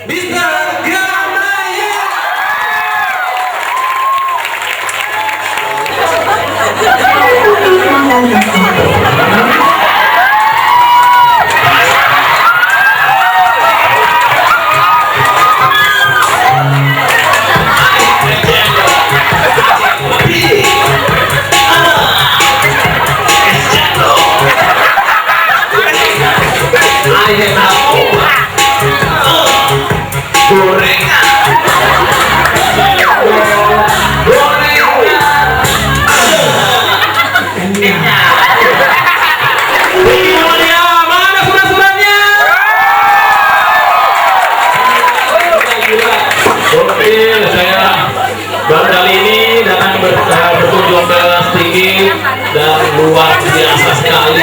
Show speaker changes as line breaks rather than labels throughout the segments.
Mister Gamaya.
Baru kali ini datang berkunjung ke Stinggi dan luar biasa sekali,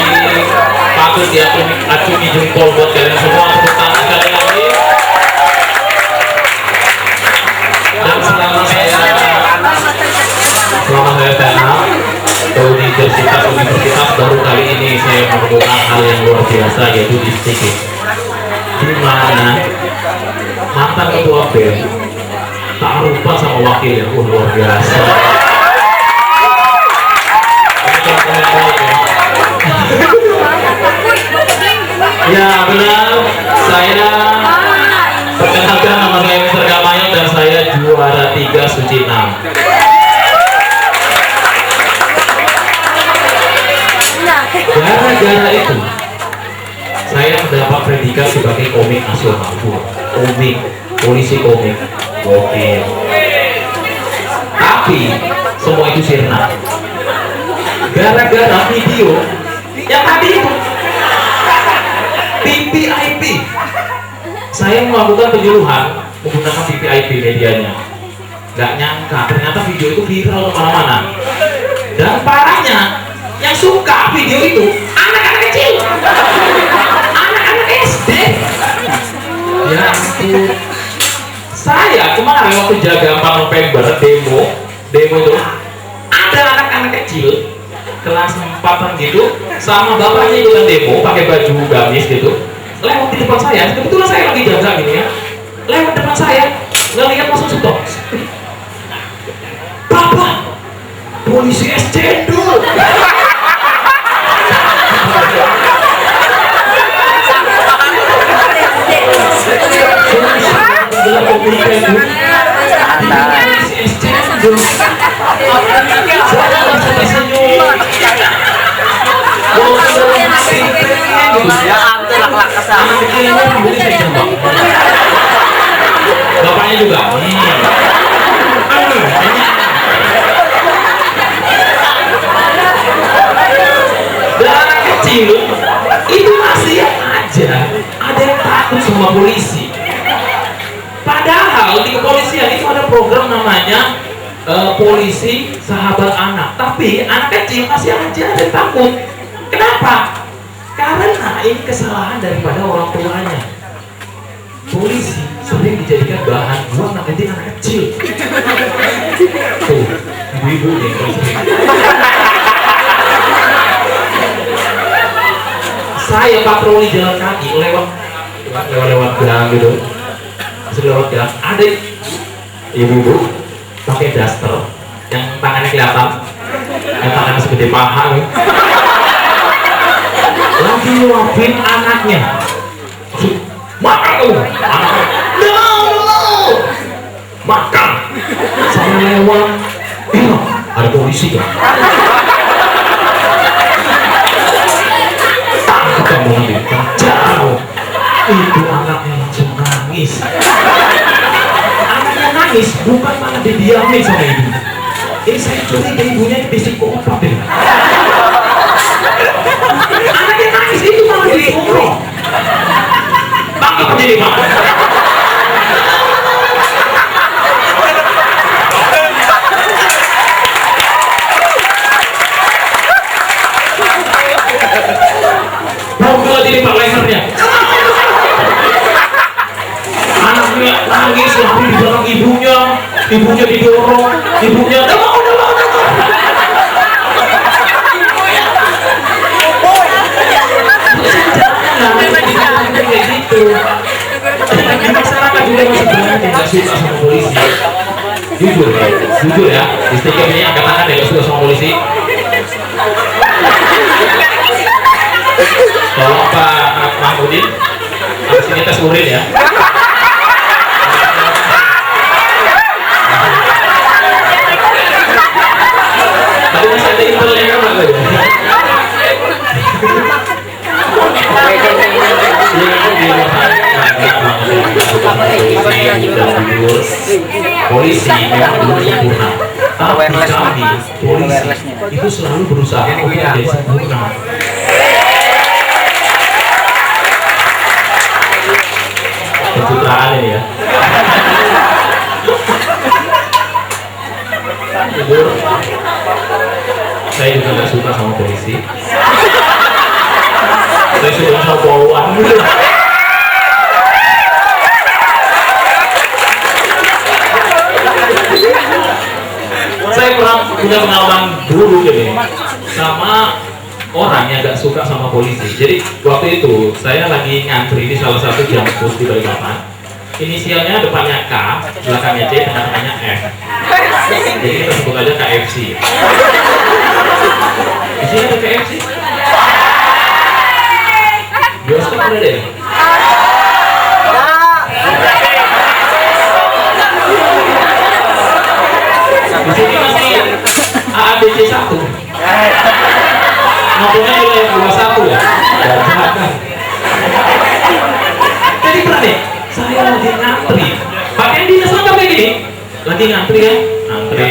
patut diacungi jempol buat kalian semua, tepuk tangan sekali lagi. Dan selama saya di universitas baru kali ini saya menemukan hal yang luar biasa, yaitu di Stinggi, di mana mantan ketua BEM tak lupa sama wakil yang luar biasa. Ya benar, saya perkenalkan, nama saya Mister Gamaya dan saya juara 3 Suci 6. Gara-gara itu saya mendapat predikat sebagai komik nasional. Komik, polisi komik. Oke. Tapi semua itu sirna. Gara-gara video yang tadi itu VVIP, saya melakukan penyuluhan menggunakan VVIP medianya. Gak nyangka ternyata video itu viral kemana-mana. Dan parahnya yang suka video itu anak-anak kecil, anak-anak SD. Ya ampun. Saya kemarin waktu jaga 4 November demo itu ada anak-anak kecil kelas 4-an gitu sama bapaknya ikutan demo pakai baju gamis gitu, lewat di depan saya. Kebetulan saya lagi jaga gini ya, lewat depan saya ngeliat langsung stop. Bapak polisi es cendol. Bapaknya juga. Dan anak kecil itu masih aja ada yang takut sama polisi. Padahal di kepolisian itu ada program namanya polisi sahabat anak, tapi anak kecil masih aja ada takut. Kenapa? Karena ini kesalahan daripada orang tuanya. Polisi sering dijadikan bahan buat nanti anak kecil. Tuh, ibu-ibu nih kalau sering. Saya patroli jalan kaki lewat gang gitu. Lewat gang, ada ibu-ibu pakai daster yang tangannya kelihatan, yang tangannya segede paha nih, lagi nyuapin anaknya. Makan tuh anaknya, no, makan. Saya lewat, ada polisi kan, tangkap kamu nanti, jauh. Itu anaknya langsung nangis. Anaknya nangis bukan malah didiamin sama ibu. Ini saya curiga ibunya psikopat deh. Anaknya nangis itu malah disuruh. Tangkap aja nih Pak. Pukul aja nih Pak lehernya. Anaknya nangis lari di belakang ibunya didorong, ibunya udah mau. Kayak gitu. Di masyarakat juga masih banyak yang nggak suka sama polisi. Jujur ya, istiqomah ini angkat tangan ya nggak suka sama polisi. Tolong Pak Mahmudin, habis ini tes urin ya. Tapi masih ada intelnya kan nggak ya? Polisi memang belum sempurna, tapi kami polisi itu selalu berusaha untuk menjadi sempurna. Pencitraan ini ya. Jujur, saya juga nggak suka sama polisi. Saya suka sama poluan. Saya pernah punya pengalaman dulu gini sama orang yang gak suka sama polisi. Jadi waktu itu saya lagi ngantri di salah satu jam bus di Balikpapan. Inisialnya depannya K, belakangnya C, tengah-tengahnya F. Jadi kita sebut aja KFC. Di sini ada KFC. Bioskop ada deh. Di sini masih AABC 1. Nontonnya juga yang 21 ya. Jadi pernah deh, saya lagi ngantri. Pakaian dinas lengkap kayak gini. Lagi ngantri ya, ngantri.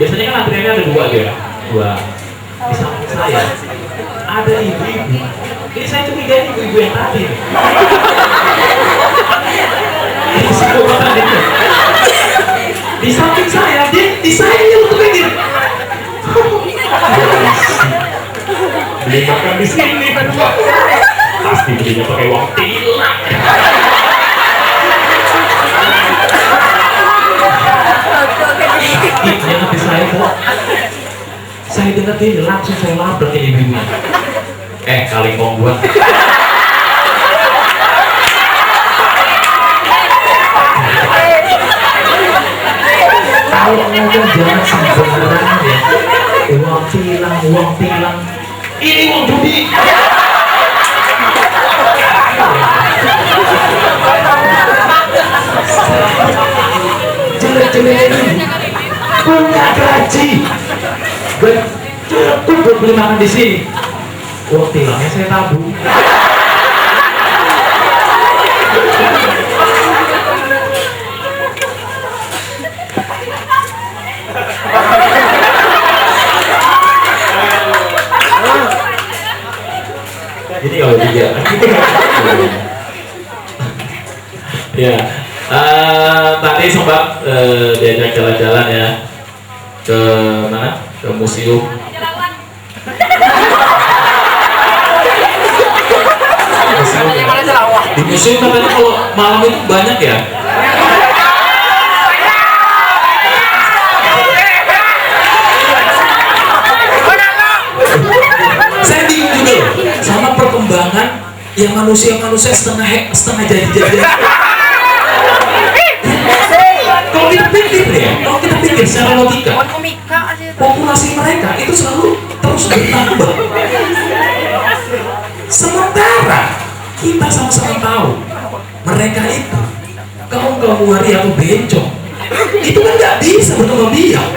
Biasanya kan antriannya ada dua aja ya. Dua. Di samping saya ada ibu-ibu. Ini saya curiga ibu-ibu yang tadi. Ini semua tadi. Di samping saya, di saya untuk kayak gini. Beli makan di sini pasti belinya pakai uang tilang. Sakitnya hati saya kok. Saya dengar ini langsung saya labrak ke ibunya. Kalingkong gua. Kalau ngomong jangan sembarangan ya. Uang tilang. Ini uang judi. Jelek-jelek ini punya gaji. Cukup buat beli makan di sini. Uang tilangnya saya tabung. Ini kalau tiga. Ya, tadi sempat diajak jalan-jalan ya ke mana? Ke museum. Di museum katanya kalau malam itu banyak ya. Saya bingung juga loh sama perkembangan yang manusia setengah jadi. Kalau kita pikir secara logika, populasi mereka itu selalu terus bertambah. Sementara kita sama-sama tahu mereka itu kaum waria atau bencong itu kan nggak bisa berkembang biak.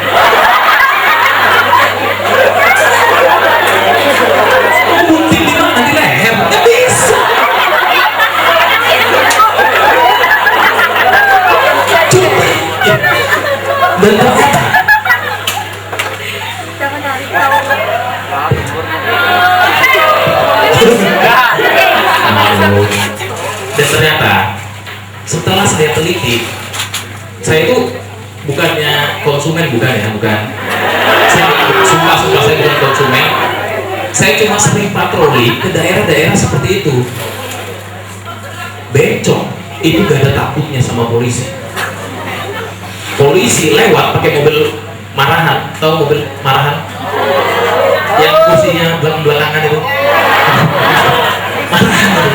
Gunting di mana? Di leher? Nggak bisa. Dan ternyata setelah saya teliti, saya itu bukannya konsumen, bukan. Saya sumpah saya bukan konsumen. Saya cuma sering patroli ke daerah-daerah seperti itu. Bencong itu gak ada takutnya sama polisi. Polisi lewat pakai mobil marahan, tahu mobil marahan? Yang kursinya belakang-belakangan itu. Marahan itu.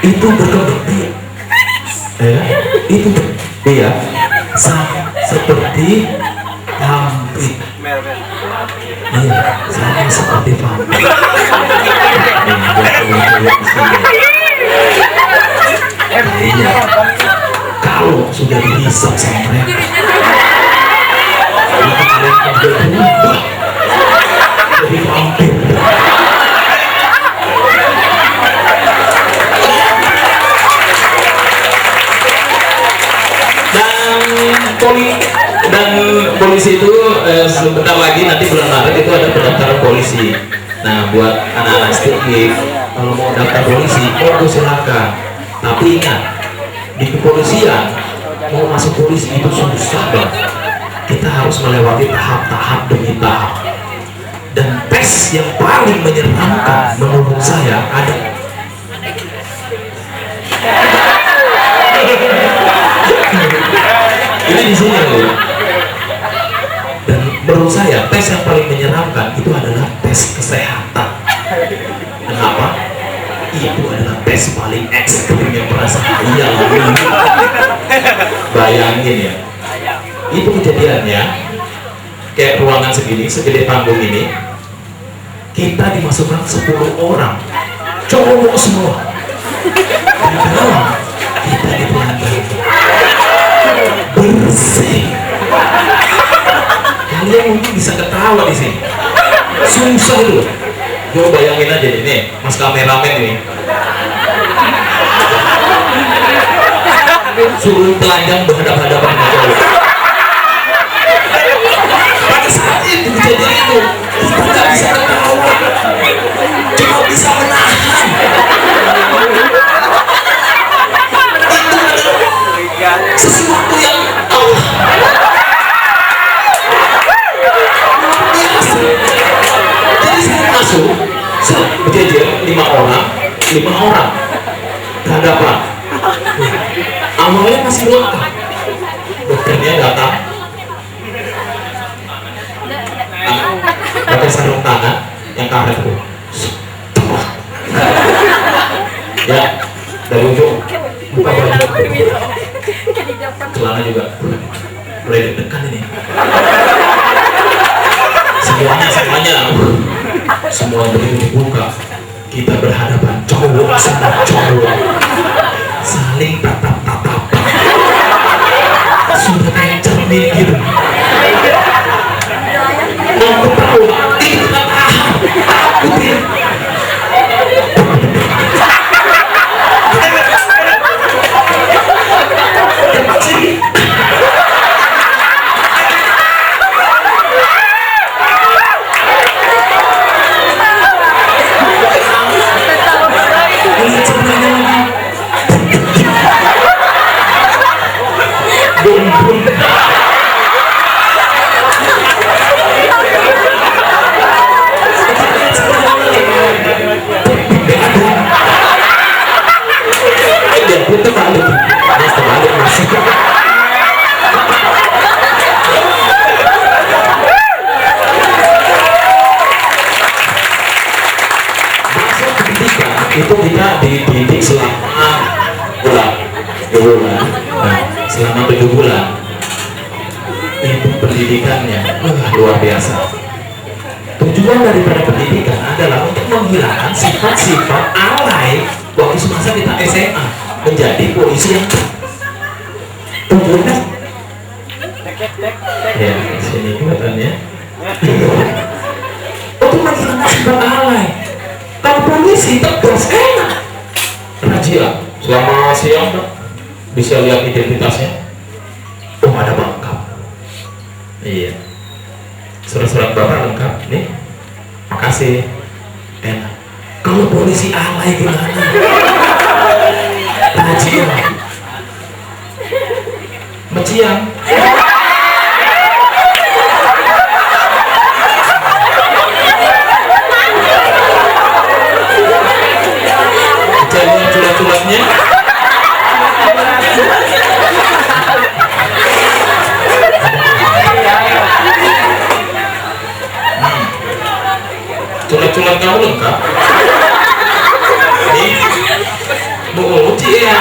itu berkembang biak. Itu dia sama seperti vampir. Iya, sama seperti vampir. Iya, kalau sudah dihisap sama mereka, kalian akan berubah jadi vampir. Dan polisi itu sebentar lagi nanti bulan Maret itu ada pendaftaran polisi. Nah, buat anak-anak sedikit kalau mau daftar polisi, silakan. Tapi ingat, di kepolisian mau masuk polisi itu susah banget. Kita harus melewati tahap-tahap demi tahap. Dan tes yang paling menyeramkan menurut saya ada ini di sini loh. Dan menurut saya tes yang paling menyeramkan itu adalah tes kesehatan. Kenapa? Itu adalah tes paling ekstrim yang pernah saya lalui. Bayangin ya, itu kejadiannya kayak ruangan segini, segede panggung ini, kita dimasukkan 10 orang, cowok semua. Di dalam kita dipelajari bersih. Kalian mungkin bisa ketawa di sini. Susah itu. Coba bayangin aja nih, mas kameramen ini. Suruh telanjang berhadapan-hadapan dengan cowok. Pada saat itu kejadian itu, kita nggak bisa ketawa, cuma bisa menahan. Sesuatu yang jadi saya masuk berjejer 5 orang berhadapan. Awalnya masih lengkap, dokternya datang pakai sarung tangan yang karet tuh ya, dari ujung buka baju, celana juga mulai deg-degan ini. Semua begitu dibuka, kita berhadapan cowok sama cowok, saling tatap-tatapan, sudah kayak cermin gitu. Mau ketawa, kita tahan, takutin. Itu kita dididik selama bulan, selama 7 bulan. Itu pendidikannya luar biasa. Tujuan daripada pendidikan adalah untuk menghilangkan sifat-sifat alay waktu semasa kita SMA, menjadi polisi yang tujuannya ya sini kelihatannya untuk menghilangkan sifat alay. Kalau polisi tegas enak, razia selama siang bisa lihat identitasnya. Oh, ada lengkap. Iya, surat-surat bapak lengkap nih, makasih, enak. Kalau polisi alay gimana? Razia mecian. Culat-culatnya culat-culat kamu lengkap nih, mau uji ya.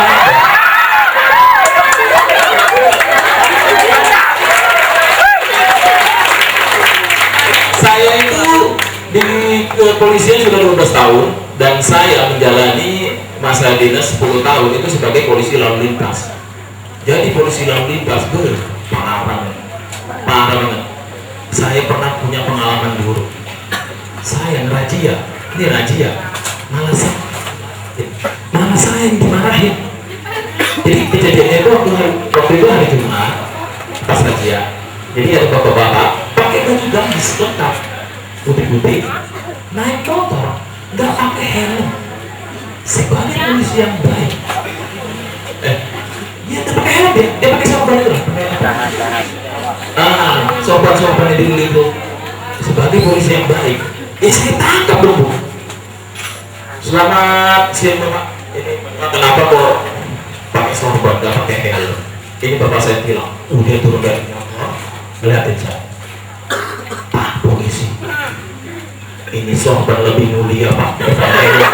Saya itu di kepolisian sudah 12 tahun dan saya menjalani masa dinas 10 tahun itu sebagai polisi lalu lintas. Jadi polisi lalu lintas parah banget, parah banget. Saya pernah punya pengalaman buruk. Saya ngerazia, ini razia, malah saya yang dimarahin. Jadi kejadiannya itu waktu itu hari Jumat pas razia. Jadi ada bapak-bapak pakai baju gamis lengkap, putih-putih, naik motor, nggak pakai helm. Sebagai polisi yang baik, dia nggak pakai helm, dia pakai sorban itu lah. Sorban-sorban itu. Sebagai polisi yang baik, saya tangkap dong, Bu. Selamat siang Bapak. Ini kenapa kok pakai sorban nggak pakai helm? Ini bapak saya bilang, udah turun dari motor, ngeliatin saya. Pak polisi, ini sorban lebih mulia Pak daripada helm.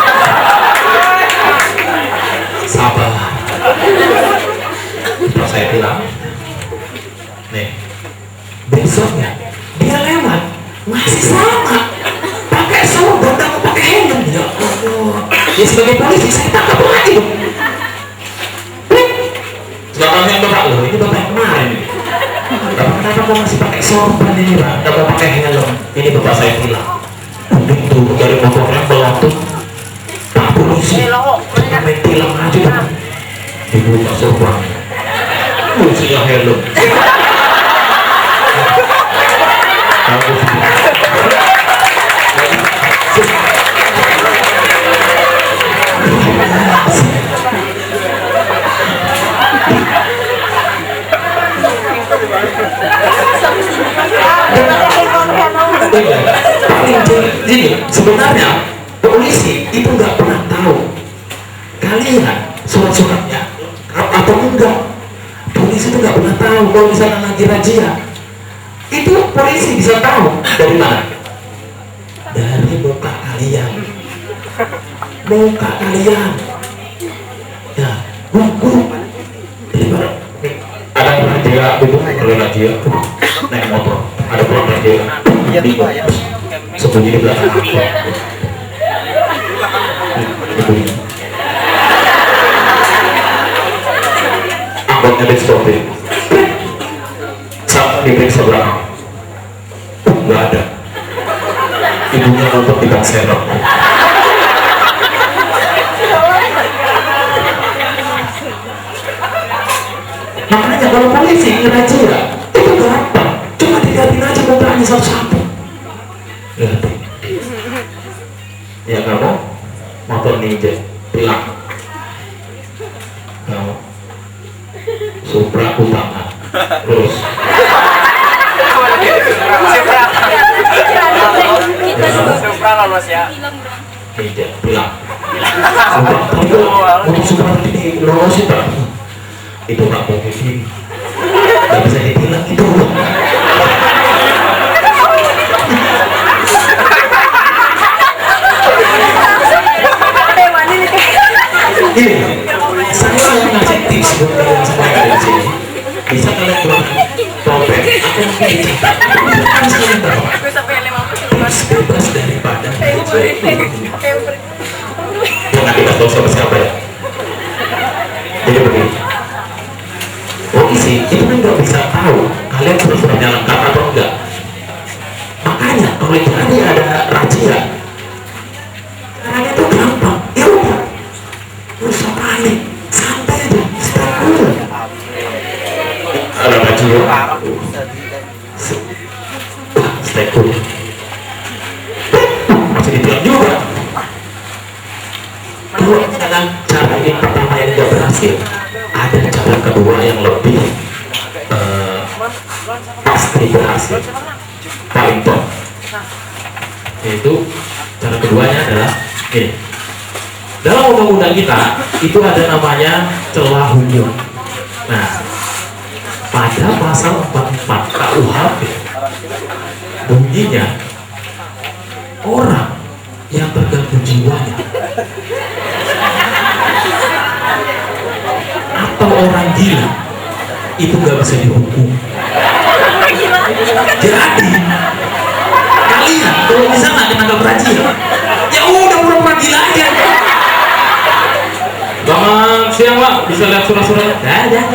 Sabar. Terus saya bilang, nih, besoknya dia lewat masih sama pakai sorban dan pakai helm. Ya Allah, ya sebagai polisi saya tangkap lagi dong. Selamat siang Bapak, loh ini Bapak yang kemarin ini. Bapak kenapa kok masih pakai sorban ini Pak? Kenapa pakai helm? Ini Bapak saya bilang, udah turun dari motornya belotot. Pak polisi, jangan main tilang aja Pak. Dibuka sorban, isinya helm. Kamu jadi sebenarnya polisi itu nggak pernah tahu kalian surat-suratnya atau enggak. Polisi itu nggak pernah tahu kalau misalnya lagi razia. Itu polisi bisa tahu dari mana? Dari muka kalian. Muka kalian. Ya, guru. Ada razia, itu kalau razia naik motor, ada pulang razia. Di sembunyi di belakang aku. Angkotnya distopping. Saat diperiksa belakang, nggak ada. Ibunya ngumpet di bak serep. Makanya kalau polisi ngerazia itu gampang, cuma dilihatin aja mukanya satu-satu. Lihatin. Ya kamu motor ninja bilang kamu Supra utama terus
Supra lah Mas ya.
ninja bilang untuk Supra ini lolos itu nggak mungkin, nggak bisa dibilang itu. Ini saya ngasih tips buat kalian semua yang ada di sini. Bisa kalian buat topeng atau mungkin dicetak harus kalian bawa bebas daripada jangan kita tahu siapa ya. Jadi begini, polisi itu kan nggak bisa tahu kalian sudah lengkap atau enggak. Makanya kalau itu nanti ada razia, caranya itu gampang. Ya udah, usah panik, santai aja, stay cool. Ada razia, stay cool. Masih dibilang juga. Kalau misalkan cara yang pertama yang tidak berhasil, ada cara kedua yang lebih pasti berhasil, paling top. Yaitu cara keduanya adalah ini. Dalam undang-undang kita itu ada namanya celah hukum. Nah, pada pasal 44 KUHP bunyinya orang yang terganggu jiwanya atau orang gila itu nggak bisa dihukum. Jadi kalian kalau misalnya ketangkap razia, ya udah pura-pura gila aja. Selamat siang Pak, bisa lihat surat-suratnya? Dah.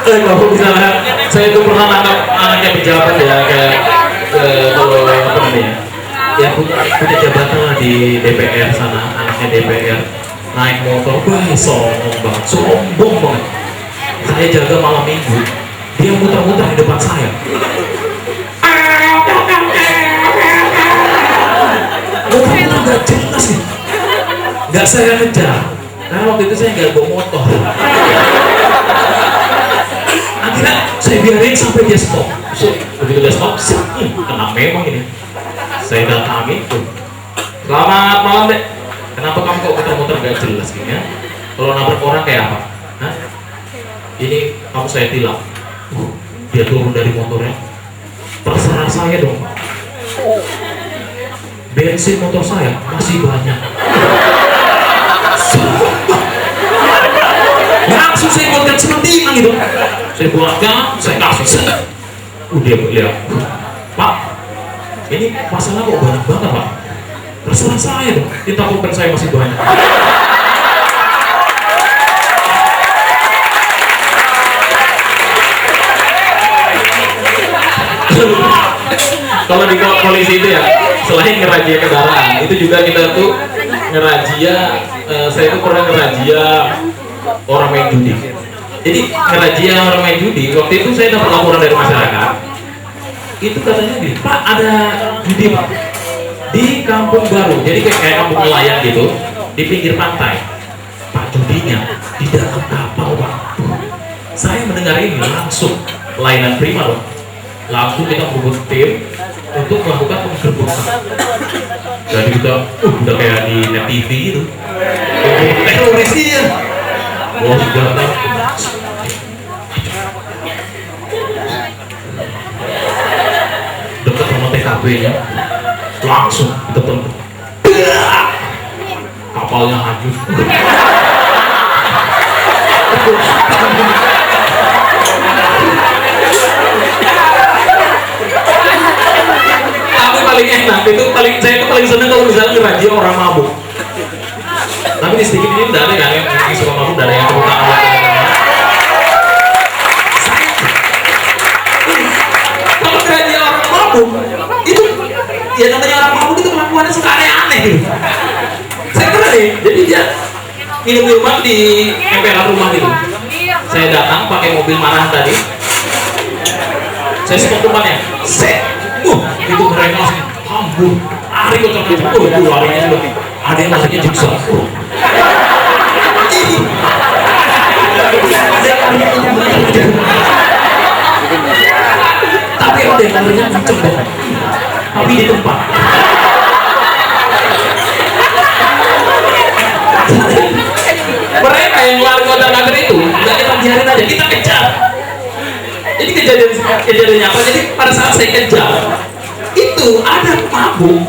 Kalau misalnya saya itu pernah nangkap anaknya pejabat ya, kayak kalau apa namanya ya punya jabatan lah di DPR sana, anaknya DPR naik motor, sombong banget. Saya jaga malam minggu, dia muter-muter di depan saya. Muter-muter gak jelas nih, gak saya kejar, karena waktu itu saya nggak bawa motor. Akhirnya saya biarin sampai dia stop. Begitu dia stop, kena memang ini. Saya datangi tuh. Selamat malam dek. Kenapa kamu kok muter-muter gak jelas gini ya? Kalau nabrak orang kayak apa? Hah? Ini kamu saya tilang. Dia turun dari motornya. Terserah saya dong. Bensin motor saya masih banyak. Langsung saya buatkan sementingan gitu. Saya buatkan, saya kasih. Dia lihat, Pak, ini masalah kok banyak banget Pak. Terserah saya dong, ditakutkan saya masih banyak. Kalau di polisi itu ya, selain ngerazia kendaraan, itu juga kita tuh ngerazia, saya tuh pernah ngerazia orang main judi. Jadi ngerazia orang main judi, waktu itu saya dapat laporan dari masyarakat. Itu katanya gini, Pak ada judi Pak di Kampung Baru, jadi kayak kampung nelayan gitu, di pinggir pantai. Pak judinya di dalam kapal Pak. Saya mendengar ini langsung layanan prima dong. Langsung kita membuat tim untuk melakukan penggerbekan. Jadi kita udah kayak di net TV gitu. Teroris dia. Wah senjata. Dekat sama TKP-nya, langsung kita tembak. Kapalnya hancur. Tapi paling enak itu saya itu paling seneng kalau misalnya ngerazia orang mabuk. Tapi di sedikit ini udah ada kan yang suka mabuk, udah ada yang tepuk tangan. Kalau ngerazia orang mabuk itu ya namanya orang mabuk itu kelakuannya suka aneh-aneh gitu. Saya kira nih, jadi dia minum-minuman di emperan rumah gitu. Saya datang pakai mobil marah tadi, saya stop depannya, itu mereka langsung hambur, lari ke tengah, itu larinya sudah ada yang masuknya jiksa. Tapi ada yang larinya kenceng banget, tapi di tempat. Mereka yang lari kota nagri itu nggak kita biarin aja, kita kejar. Jadi kejadiannya apa? Jadi pada saat saya kejar itu ada mabuk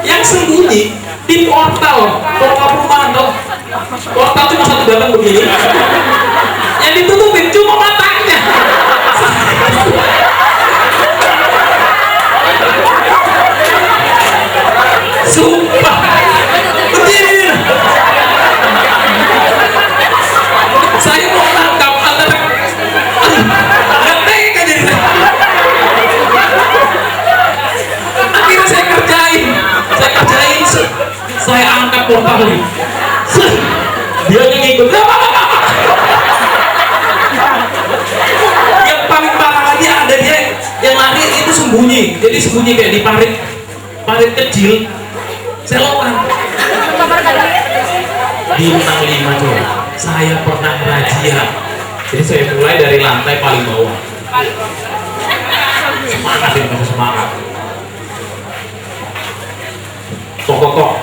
yang sembunyi di portal perumahan tuh. Portal cuma satu batang begini, yang ditutupin cuma matanya. Sumpah begini. Saya mau tangkap antara nggak tega jadi akhirnya saya kerjain saya angkat portal ini dia ngikut yang paling parah lagi ada dia yang lari itu sembunyi, jadi sembunyi kayak di parit kecil selokan bintang 5 coba. Saya pernah razia, jadi saya mulai dari lantai paling bawah. Semangat ini, masih semangat. Tok.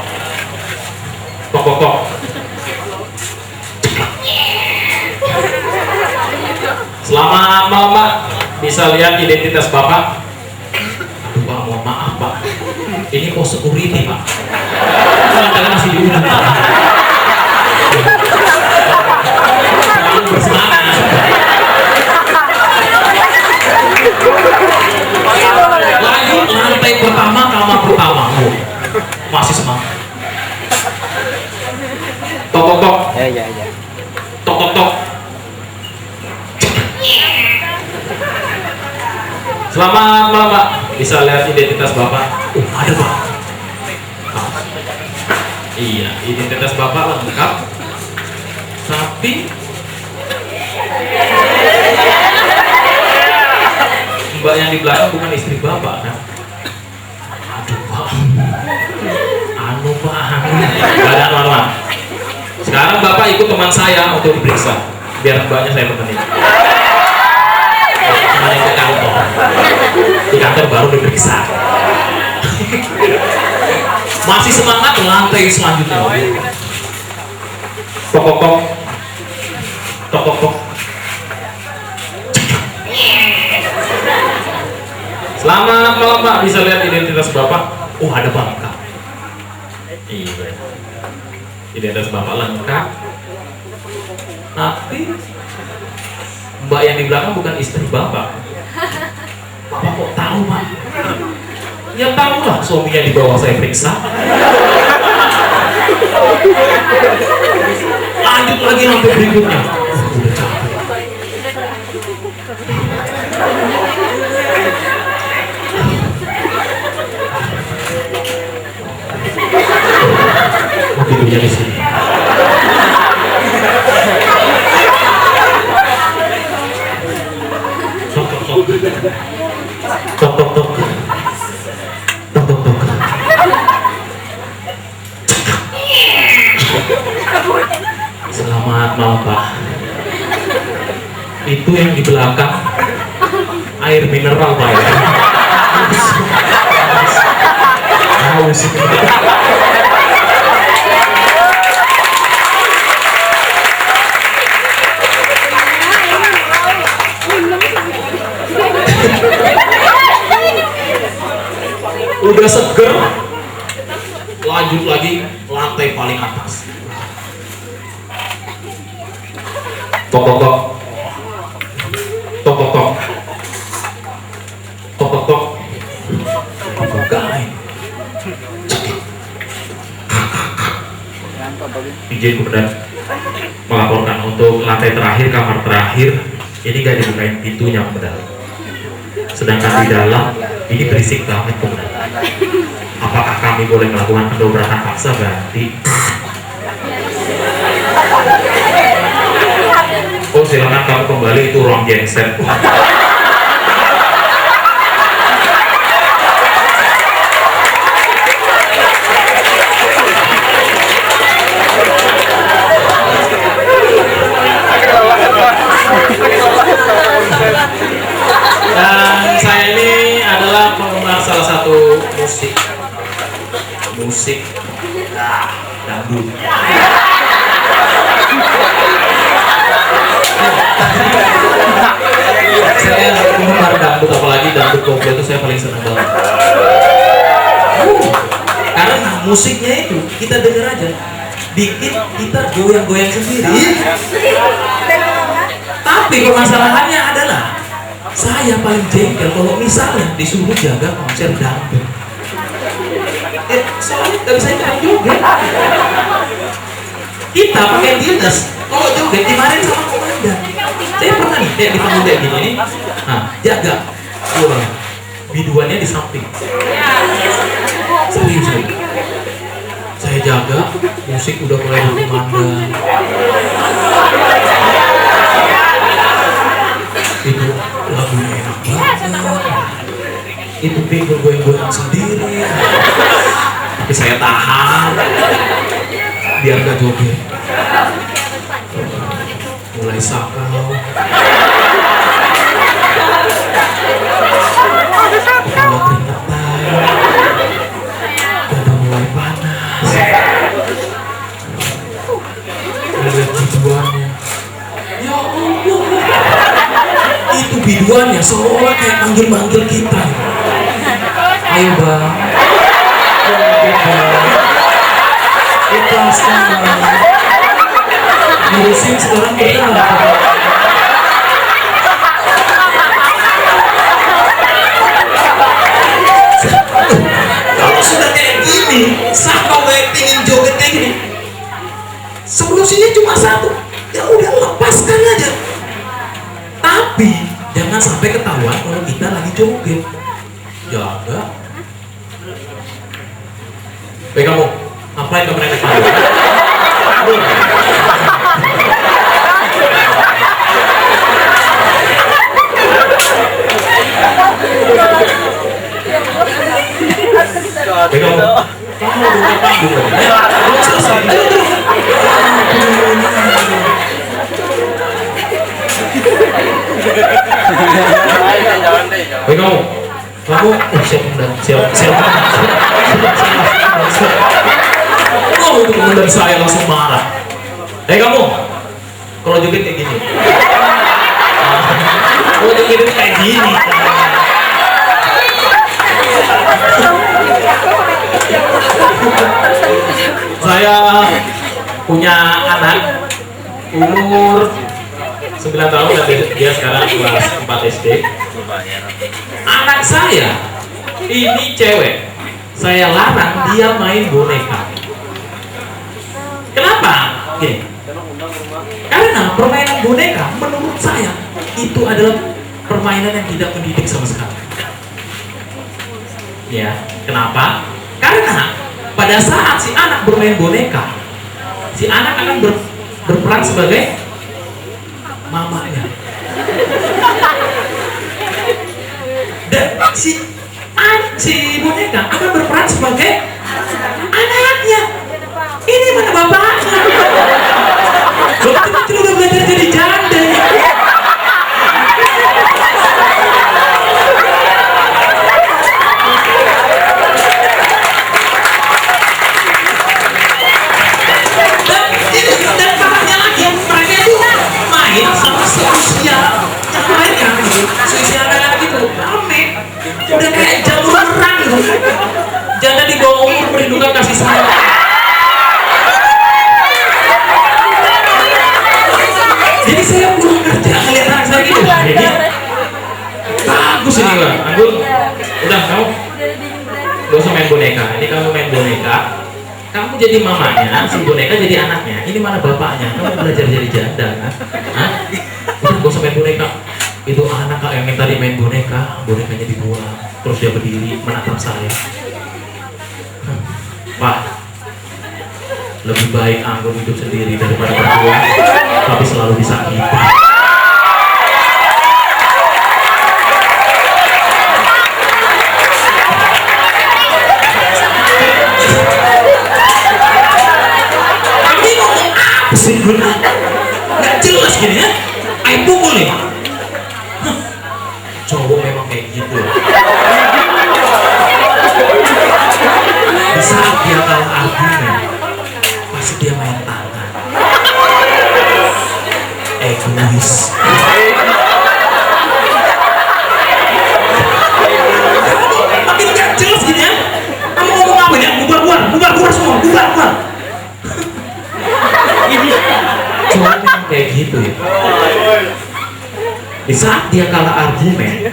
Selamat malam Pak, bisa lihat identitas Bapak? Aduh Pak, mohon maaf Pak, ini pos security Pak, kalian masih diundang Pak. Terlalu bersemangat. Lanjut lantai pertama, kamar pertama. Oh, masih semangat. Tok tok tok.
Ya.
Tok tok tok. Selamat malam Pak, bisa lihat identitas Bapak? Ada Pak. Iya, identitas Bapak lengkap. Tapi Mbak yang di belakang bukan istri Bapak kan? Aduh Pak. Anu Pak. Gak ada anu. Sekarang Bapak ikut teman saya untuk diperiksa. Biar Mbaknya saya temenin. Temenin ke kantor. Di kantor baru diperiksa. Masih semangat lantai selanjutnya. Tok tok tok. Tok tok tok. Selamat malam Pak, bisa lihat identitas Bapak? Ada Pak lengkap. Iya. Identitas Bapak lengkap. Tapi Mbak yang di belakang bukan istri Bapak. Bapak kok tahu Pak? Ya tahu lah, suaminya di bawah saya periksa. Lanjut lagi lantai berikutnya. Udah capek. Tidurnya di sini. Tok tok tok. Tok tok tok. Tok tok tok. Selamat malam Pak. Itu yang di belakang air mineral Pak ya. Haus. Udah seger, lanjut lagi lantai paling atas. Tok tok tok. Tok tok tok. Tok tok tok. Bukain. Izin kepada melaporkan untuk lantai terakhir, kamar terakhir ini gak dibukain pintunya kepada. Sedangkan di dalam ini berisik banget kepada. Apakah kami boleh melakukan pendobrakan paksa berarti? Oh silakan kamu kembali, itu ruang genset. Dan saya ini adalah penggemar salah satu musik dangdut. Saya penggemar dangdut, apalagi dangdut koplo itu saya paling senang banget. Karena musiknya itu kita dengar aja, dikit kita goyang-goyang sendiri. Tapi permasalahannya adalah saya paling jengkel kalau misalnya disuruh jaga konser dangdut. Soalnya nggak bisa ikut joget. Kita pakai dinas, kalau joget dimarahin sama komandan. Saya pernah nih kayak di panggung kayak gini nih, nah jaga, biduannya di samping. Serius, saya jaga, musik udah mulai berkumandang. Itu lagunya enak banget. Itu bingung goyang-goyang sendiri. Tapi saya tahan biar gak joget. Mulai sakau, kepala keringetan, dada mulai panas. Lihat biduannya, ya Allah, itu biduannya seolah kayak manggil-manggil kita. Ayo bang, ikhlaskan bang. Ngurusin sekarang berat. Kalau sudah kayak gini, siapa yang pengen joget kayak gini? Solusinya cuma satu, ya udah lepaskan aja. Tapi jangan sampai ketahuan kalau kita lagi joget. Jaga. Baik kamu, ngapain kamu naik panggung? Baik kamu, kamu mau naik panggung? Ya, belum selesai. Ayo terus. Baik kamu siap. Oh, itu kemudian saya langsung marah. Kamu, kalau joget kayak gini. Kalau joget itu kayak gini. Saya punya anak umur 9 tahun dan dia sekarang kelas 4 SD. Anak saya ini cewek, saya larang dia main boneka. Kenapa? Gini, karena permainan boneka menurut saya itu adalah permainan yang tidak mendidik sama sekali. Ya, kenapa? Karena pada saat si anak bermain boneka, si anak akan berperan sebagai mamanya. Dan si boneka akan berperan sebagai anaknya. Ini mana bapaknya? Betul-betul udah belajar jadi janda. Dan parahnya lagi, mereka itu main sama seusia yang lainnya, seusia anak-anak itu rame, udah kayak jalur perang gitu. Jangan di bawah umur perlindungan kasih sayang. Jadi saya belum kerja ngeliat anak saya gitu. Jadi bagus ini bang. Anggun, udah kamu gak usah main boneka. Ini kamu main boneka, kamu jadi mamanya, si boneka jadi anaknya. Ini mana bapaknya? Kamu belajar jadi janda kan? Hah? Udah gak usah main boneka. Itu anak yang tadi main boneka, bonekanya dibuang, terus dia berdiri menatap saya. Pak, lebih baik Anggun hidup sendiri daripada berdua, tapi selalu disakiti. Ini ngomong apa sih? Nggak jelas gini ya? Ayo pukul nih. Cowok memang kayak gitu. Di saat dia kalah argumen, pasti dia main tangan. Egois. Makin gak jelas gini ya. Kamu ngomong apa ya? Bubar semua, bubar. Cowok memang kayak gitu ya. Di saat dia kalah argumen,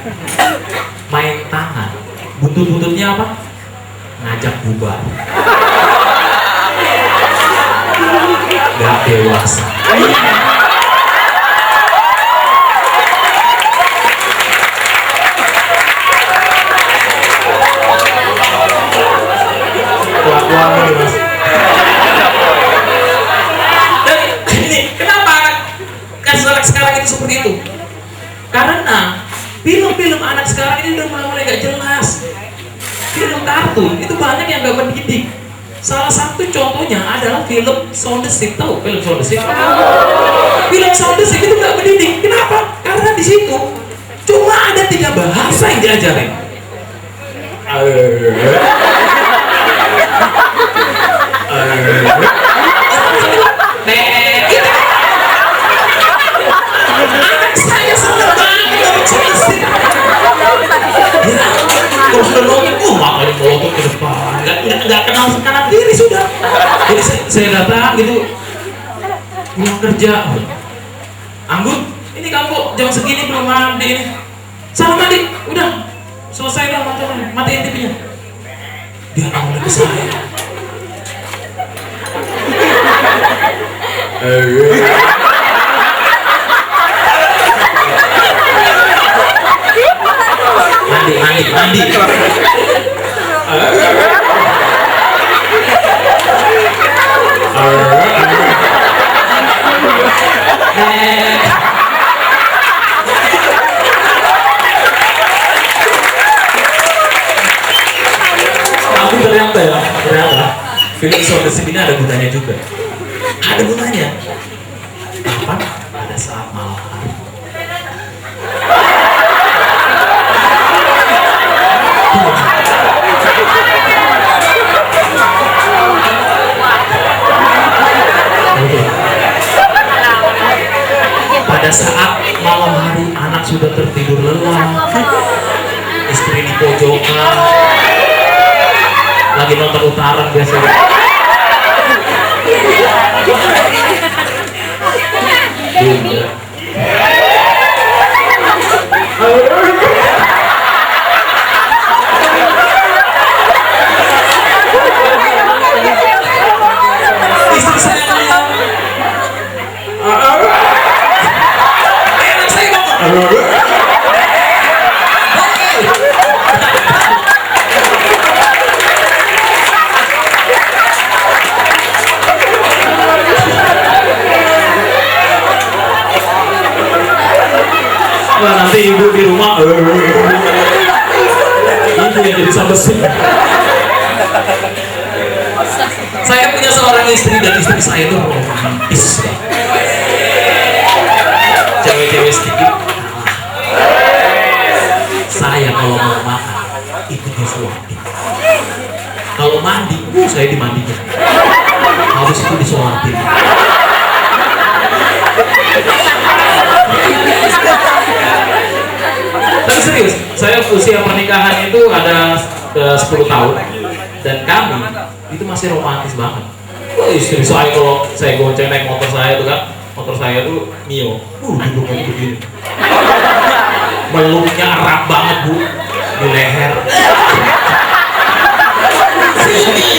main tangan, buntut-buntutnya apa? Ngajak bubar. Gak dewasa. Kelakuan ini mas. Dan ini kenapa anak sekarang itu seperti itu? Karena film-film anak sekarang ini udah mulai gak jelas. Film kartun itu banyak yang gak mendidik. Salah satu contohnya adalah film Sound the Sick. Tahu film Sound the Sick? Film Sound the Sick itu gak mendidik. Kenapa? Karena di situ cuma ada 3 bahasa yang diajarin. Anak saya senang banget dapat Sound the Sick. Terus udah nonton, nggak kenal kanan kiri sudah. Jadi saya datang gitu, pulang kerja, Anggun, ini kamu jam segini belum mandi ini. Sana mandi, udah selesai dah matiin TV-nya. Dia nongol ke saya. Mandi. Tapi ternyata film Sounders ini ada gunanya juga. Ada gunanya. Kapan? Pada saat malam hari. Pada saat malam hari anak sudah tertidur lelap, istri di pojokan, lagi nonton Utara biasanya. Bunda. Istri saya ngeliat. Enak saya ngomong. Wah, nanti ibu di rumah itu yang jadi sambesin. Saya punya seorang istri dan istri saya itu romantis. Cewek-cewek sedikit. Saya kalau mau makan itu disuapin. Kalau mandi, saya dimandikan. Harus itu disuapin. Tapi serius, saya usia pernikahan itu ada 10 tahun dan kami itu masih romantis banget. Wah, istri saya kalau saya gonceng naik motor saya itu kan, motor saya tuh Mio, duduknya begini, meluknya erat banget bu di leher. Sini.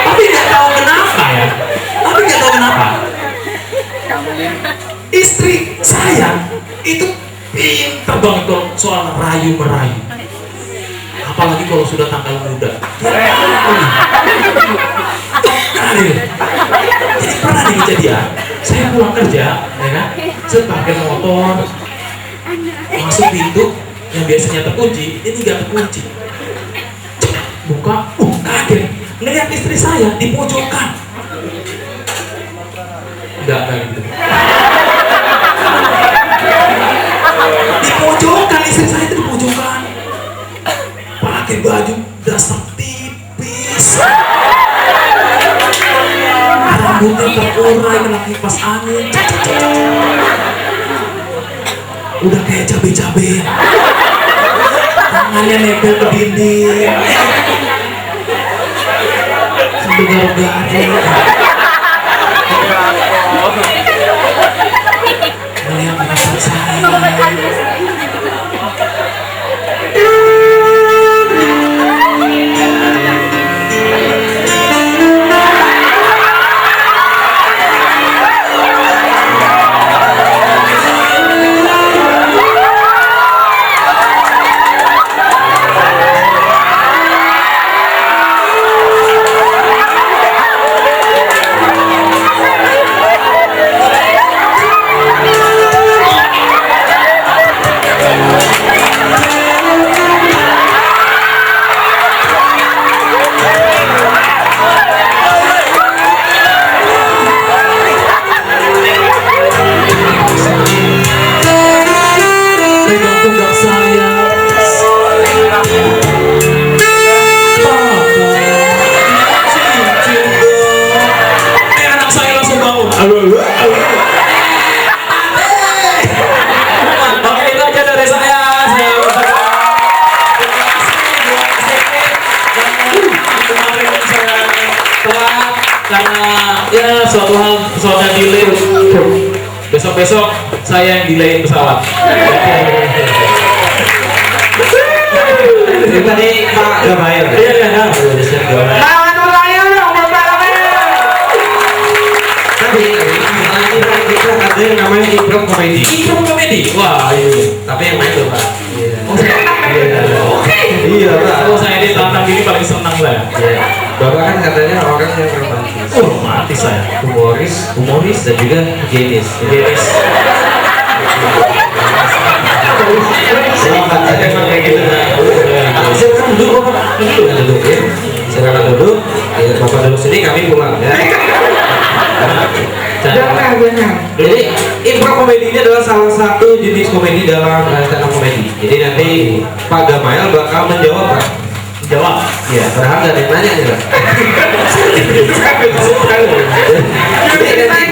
Tapi nggak tahu kenapa ya. Istri saya itu pinter banget kalau soal rayu merayu. Apalagi kalau sudah tanggal muda. Jadi pernah nih kejadian, saya pulang kerja, ya kan? Saya pakai motor, masuk pintu yang biasanya terkunci, ini nggak terkunci. Buka, kaget, ngeliat istri saya di pojokan. Enggak gitu. Di pojokan, istri saya itu di pojokan. Pakai baju dasar tipis. Rambutnya terurai kena kipas angin. Udah kayak cabe-cabe. Tangannya nempel ke dinding. Sambil garuk-garuk. Melihat kasih saya. Besok-besok saya yang delayin pesawat.
Ini tadi Pak Gamayel.
Iya, iya.
Lawan Urayan dong, Bapak Urayan.
Tapi kita ada yang namanya improv komedi.
Improv komedi. Wah, iya.
Tapi yang main tuh Pak.
Oh, oke.
Iya Pak.
Kalau saya ditantang gini paling senang lah.
Iya. Bapak kan katanya orang yang romantis,
Romantis saya.
humoris dan juga higienis.
Higienis.
Selamat aja kayak gitu. Silakan duduk Bapak. Duduk ya. Silakan duduk. Ya, Bapak duduk sini, kami pulang ya.
Jangan.
Jadi improv komedi ini adalah salah satu jenis komedi dalam stand up komedi. Jadi nanti Pak Gamayel bakal menjawab Pak.
Jawab.
Iya, padahal nggak ada yang nanya nih Pak. Jadi nanti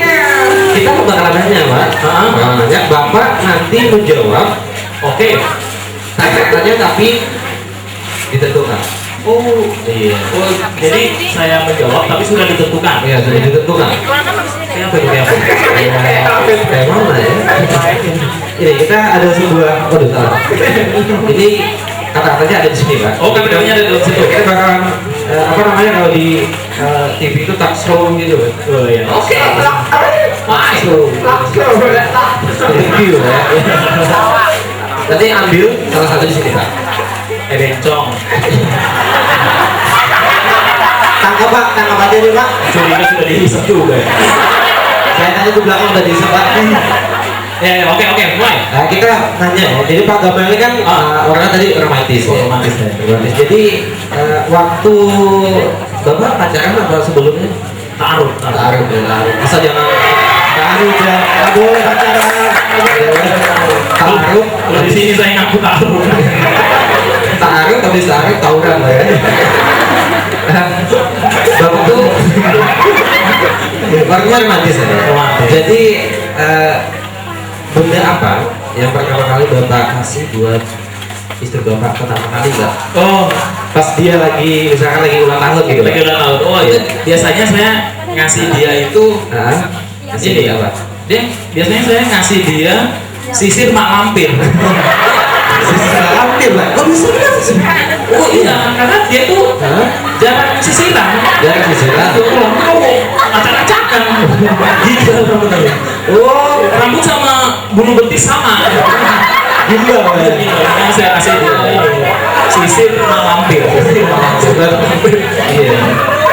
kita bakalan nanya Pak. Bakalan nanya, Bapak nanti menjawab.
Oke.
Tanya tapi ditentukan.
Oh,
Iya.
oh, jadi saya menjawab tapi sudah ditentukan.
Iya, sudah ditentukan.
Kayak apa itu kayak apa?
Kayak mana ya? Ini kita ada sebuah, waduh salah. Ini kata-katanya ada di sini Pak.
Oh, kata-katanya ada di situ.
Kita bakalan apa namanya kalau di TV itu talk show gitu Pak.
Oh iya.
Oke,
Why?
Review ya. Nanti ambil salah satu di sini Pak.
Bencong.
Tangkap Pak, tangkap aja nih Pak.
Curiga sudah dihisap juga.
Saya tadi di belakang udah dihisap Pak.
Ya, oke, mulai.
Nah, kita nanya ya. Jadi Pak Gamayel ini kan orangnya tadi romantis.
Oh,
Ya.
romantis ya.
Romantis. Jadi waktu Bapak pacaran apa sebelumnya?
Taruh.
Taruh ya, taruh. Asal jangan taruh ya. Nggak boleh pacaran. Taruh.
Kalau di sini saya ngaku taruh.
Taruh tapi taruh tawuran lah ya. Bapak tuh orangnya romantis ya.
Romantis.
Jadi benda apa yang pertama kali Bapak kasih buat istri Bapak pertama kali Mbak?
Oh,
Pas dia lagi misalkan lagi ulang tahun gitu.
lagi ulang tahun. Oh, itu biasanya saya ngasih dia itu
Nah, kasih
ini
dia apa?
Dia biasanya saya ngasih dia sisir mak lampir.
Hampir Mbak. Oh bisa kan?
Oh iya, karena dia tuh
Hah?
jarang sisiran.
Dari sisiran.
Ulang tahun, acak-acakan. Gitu.
Oh,
Rambut sama bulu betis sama.
gila Mbak.
Yang saya kasih dia ini, sisir mak lampir.
Iya.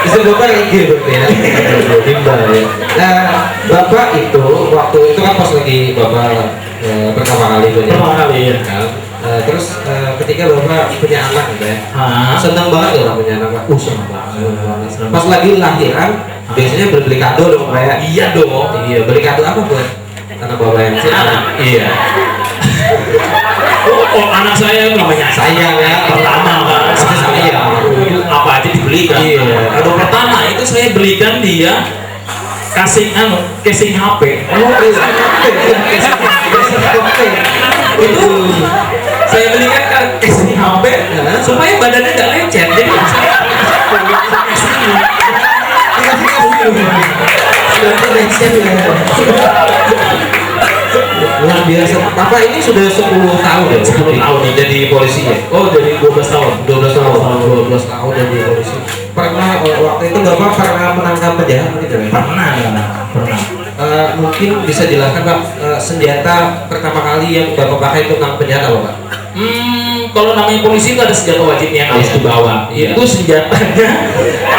Istri Bapak kayak gitu berarti ya. Timbal ya. Nah, Bapak itu waktu itu kan pas lagi Bapak pertama kali itu ya.
Pertama kali ya.
Kan? Terus ketika Bapak punya anak gitu ya.
Ah,
Senang banget ya punya anak Pak.
senang banget.
Pas lagi lahiran biasanya beli kado dong kayak.
Iya dong.
Iya, beli kado apa buat anak Bapak yang
Anak, iya. Oh, anak saya namanya
sayang ya.
pertama kan.
Pasti sayang.
Apa aja dibelikan.
Iya.
Kado pertama itu saya belikan dia casing casing HP.
Oh,
Itu saya belikan casing HP supaya badannya nggak lecet. Jadi saya
luar biasa. Papa ini sudah 10 tahun ya?
10 tahun nih.
jadi polisi ya?
oh dari 12 tahun.
12 tahun, 12 tahun jadi polisi. Pernah waktu itu Bapak pernah menangkap penjahat gitu ya?
Pernah.
Mungkin bisa jelaskan Pak, senjata pertama kali yang Bapak pakai untuk menangkap penjahat apa Pak?
Kalau namanya polisi itu ada senjata wajib yang harus
Iya.
dibawa.
Iya.
Itu senjatanya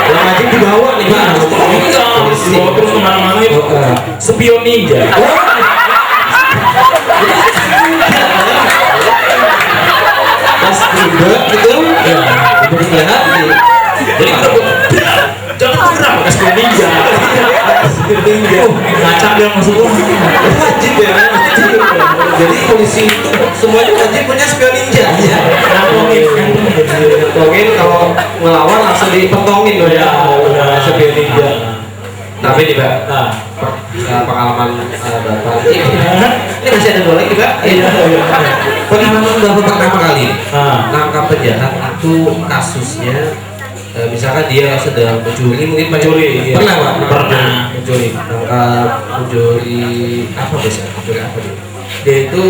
Yang wajib dibawa nih Pak.
enggak dibawa terus kemana-mana itu spion ninja.
Pas tiba gitu,
Ya.
berkhianat nih.
Jadi jangan gerak pakai spion ninja. Ngacak dia masuk
Wajib ya, wajib. Jadi polisi itu semuanya wajib punya spion ninja ya. Ngomongin kalau ngelawan langsung dipentongin loh ya, spion ninja. Tapi nih Pak, pengalaman Bapak ini masih ada dua lagi Pak.
Iya.
Pengalaman Bapak pertama kali
Ah.
nangkap penjahat itu kasusnya misalkan dia sedang mencuri, mungkin
Mencuri, iya.
pernah Pak?
Pernah.
Mencuri, mencuri apa biasanya? Mencuri apa dia?
Dia itu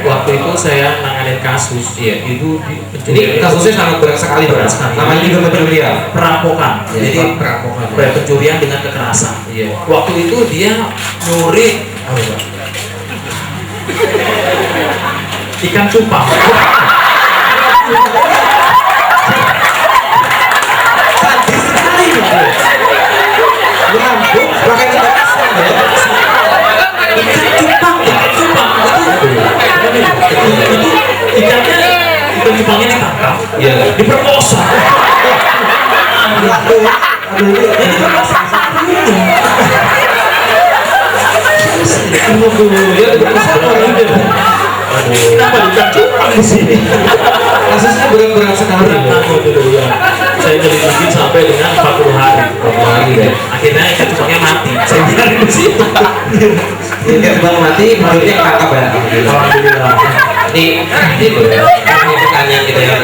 waktu itu saya nanganin kasus,
Iya.
itu
Ini kasusnya sangat berat sekali Pak.
Berat sekali.
Namanya juga pencurian.
perampokan,
Ya,
jadi
perampokan.
pencurian dengan kekerasan.
Iya.
Waktu itu dia nyuri
Apa Pak?
ikan cupang.
Sadis sekali Pak. Ya ampun, pakai kekerasan ya.
Ikan cupang, ikan cupang itu ikannya, ikan cupangnya ditangkap,
Iya.
diperkosa.
Aduh,
Jadi diperkosa.
dia diperkosa orang itu.
Kenapa ikan cupang di sini?
Kasusnya berat-berat sekali.
Berat banget itu ya. Saya jadi mungkin sampai dengan 40 hari.
40 hari ya.
Akhirnya ikan cupangnya mati. Saya biarin di situ.
Ini bang mati, menurutnya ketangkap ya.
Alhamdulillah.
Ini loh ya. Ini pertanyaan kita ya.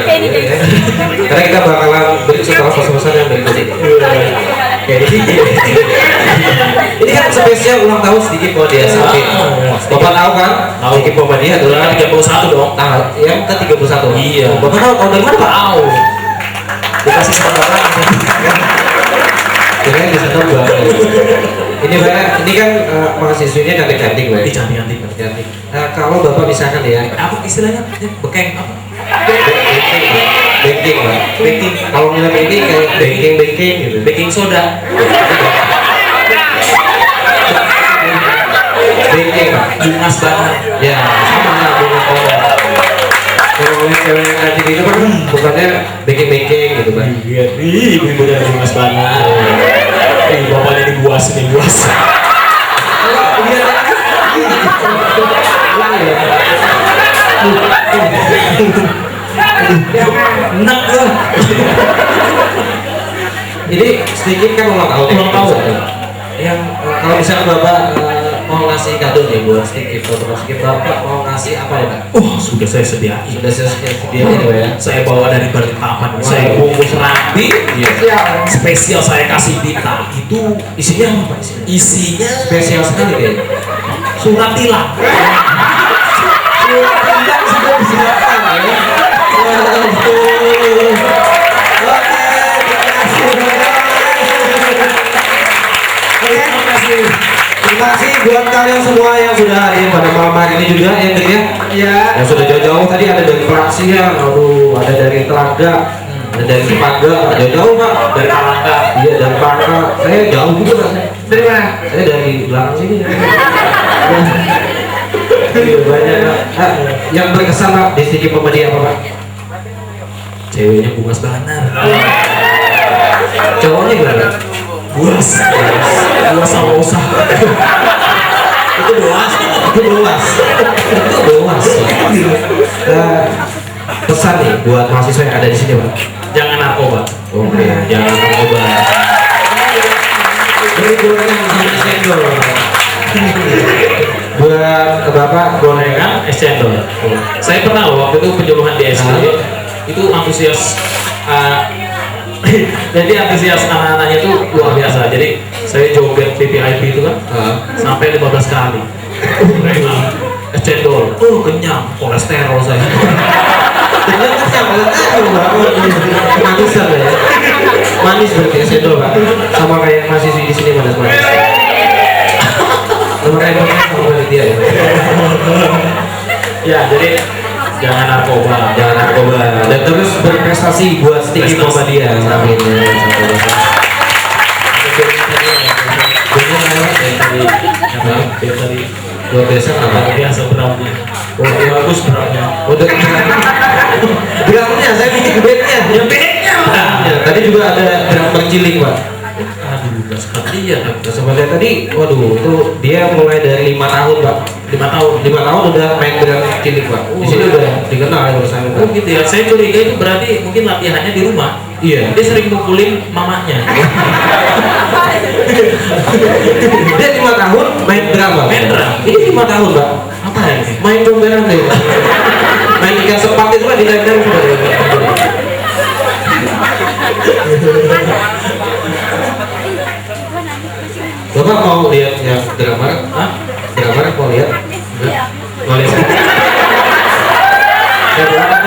Karena kita bakalan break setelah pesan-pesan yang berikut ini.
Kayak di sini.
Ini kan spesial ulang tahun sedikit Muhammadiyah Sapi. Bapak tahu kan?
Tahu.
Sedikit Muhammadiyah adalah
31 dong.
nah, yang ke-31.
Iya.
Bapak tahu dari mana Pak?
Tahu. Dikasih sama orang.
Kirain bisa tebak. Ini Pak, ini kan mahasiswinya cantik-cantik Pak.
Cantik-cantik.
Cantik. Nah, kalau Bapak misalkan ya,
Apa istilahnya? Bekeng apa?
banking Pak.
Baking.
Kalau nilai banking kayak banking gitu.
Baking soda.
Banking Pak.
Bungas banget.
Ya, sama lah bunga orang. Kalau ngeliat cewek yang cantik itu kan bukannya banking gitu Pak.
Iya. Ih, ibu-ibunya bungas banget. Bapaknya ini buas, ini buas.
Kalau lihat
Enak loh.
ini sedikit kan ulang tahun.
Ulang tahun.
Yang kalau misalnya Bapak mau ngasih kado nih buat sedikit foto sedikit Bapak mau ngasih apa ya Pak?
Sudah saya sediain.
Sudah sedia ini Pak ya.
Saya bawa dari Balikpapan. Saya bungkus rapi.
Iya.
Spesial saya kasih pita. Itu isinya apa Pak? Isinya
Spesial sekali deh.
surat tilang.
Tidak sudah disiapkan ya. Terima kasih buat kalian semua yang sudah hadir pada malam hari ini juga ya Dik ya. Iya. Yang sudah jauh-jauh tadi ada dari Prasia, aduh, ada dari Telaga, ada dari Cipaga, jauh-jauh Pak.
Dari Palangka.
Iya dari Palangka. Saya jauh juga Pak. Dari mana? Saya dari belakang sini. Iya, banyak Pak. Yang berkesan Pak di sedikit Muhammadiyah apa Pak?
Ceweknya bungas banget.
Cowoknya gimana?
Buas. Buas sama usah.
Itu doas. Pesan nih buat mahasiswa yang ada di sini Pak.
Jangan narkoba.
Oke, jangan narkoba. Beli gorengan sama es cendol. Buat Bapak
Gorengan es cendol. Saya pernah loh waktu itu penyuluhan di SD. Itu antusias. Jadi antusias anak-anaknya itu luar biasa. Jadi saya joget PPIP itu kan sampai 15 kali. Es cendol, kenyang, kolesterol saya.
Manisan ya. Manis berarti es cendol Pak. Sama kayak mahasiswi di sini manis. Sama kayak dia ya.
Ya, jadi jangan narkoba.
Dan terus berprestasi buat sedikit Muhammadiyah. Amin.
Tadi
Luar biasa apa?
biasa beratnya. Bagus beratnya.
Untuk drumnya saya bikin bandnya.
Ya bednya lah.
Ya, tadi juga ada drum bercilik Pak.
Aduh, gak sekali ya.
Nah, sebenarnya tadi, waduh, itu dia mulai dari 5 tahun Pak.
5 tahun.
5 tahun udah main drum cilik Pak. Di sini udah dikenal ya urusan
Oh gitu ya. Saya curiga itu berarti mungkin latihannya di rumah.
Iya.
Dia sering mukulin mamanya.
Dia 5 tahun main drum Pak.
Main drum?
Ini 5 tahun Pak.
Apa ini?
Main comberan deh. Main ikan sepat itu Pak di dalam Bapak mau lihat yang drama? Hah? Drama mau lihat? Enggak. Mau lihat? Ya, boleh, Pak.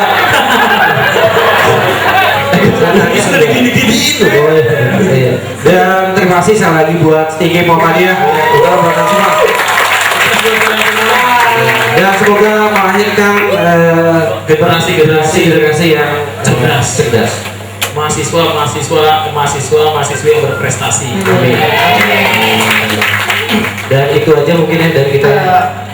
Nanti sudah gini-gini itu. Oh, iya. Dan terima kasih sekali lagi buat Sticky Muhammadiyah. Kita berterima kasih. Dan semoga melahirkan generasi yang cerdas.
mahasiswa yang berprestasi.
Amin. Dan itu aja mungkin ya dari kita.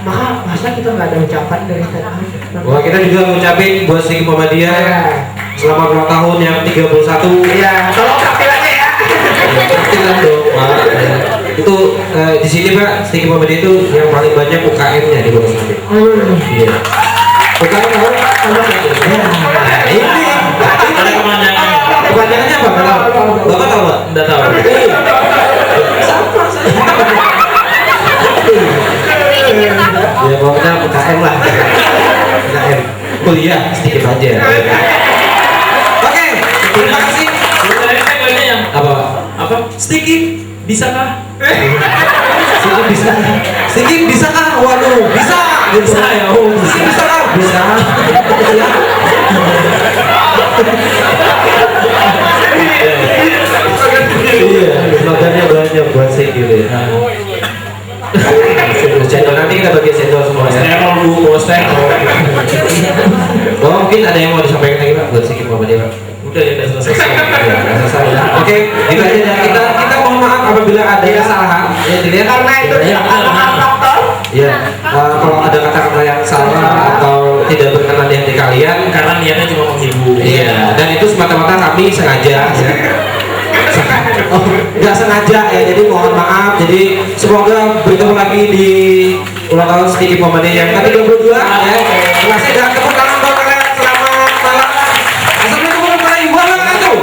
Masa kita nggak ada ucapan dari tadi?
Wah, kita juga ngucapin buat Sticky Muhammadiyah selama 2 tahun yang 31.
Iya, tolong takbirannya ya.
Takbiran dong, Pak. Ya. Itu di sini Pak, Sticky Muhammadiyah itu yang paling banyak UKM-nya di Gunung Selamet. Iya. UKM tahu? Nah, ini
Ada kepanjangannya.
kepanjangannya apa? Bapak tahu Pak?
Nggak tahu.
Sama saja. Ya pokoknya UKM lah. UKM kuliah sedikit aja. Oke, terima kasih. Apa?
Apa? Sticky, bisakah?
Sticky bisa kah? Waduh, bisa.
Bisa ya, oh.
Sticky bisa kah? Bisa. Iya, slogannya banyak buat Sticky deh. Cendol nanti kita bagi cendol semua ya. Oh, mungkin ada yang mau disampaikan lagi Pak buat Sticky Muhammadiyah Pak?
Udah ya, udah selesai.
Ya, selesai ya. Oke, gitu aja ya. Kita mohon maaf apabila ada kesalahan. Ya, dilihat
Karena itu
ya,
faktor.
ya. Kalau ada kata-kata yang salah atau tidak berkenan di hati kalian,
Karena niatnya cuma menghibur.
iya. Dan itu semata-mata kami sengaja. Ya. Oh, nggak sengaja ya, jadi mohon maaf. Jadi semoga bertemu lagi di ulang tahun Sticky Muhammadiyah yang ke-32 ya. Terima kasih dan tepuk tangan buat kalian. Selamat malam. Assalamualaikum warahmatullahi wabarakatuh.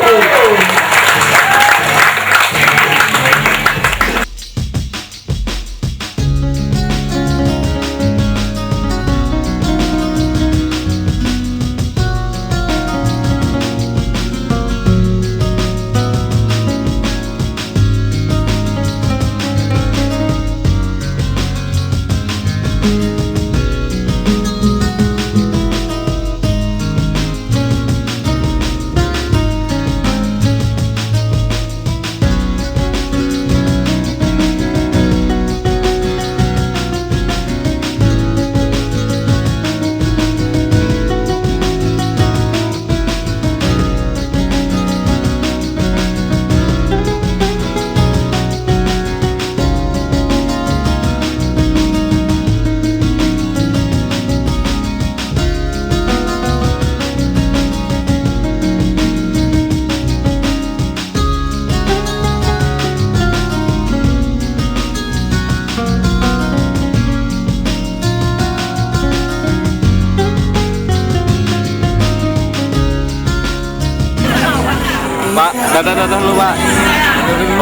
Pak, datang dulu Pak.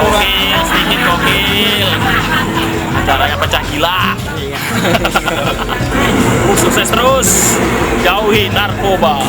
Oke, sedikit gokil. Acaranya pecah gila. Sukses terus. Jauhi narkoba.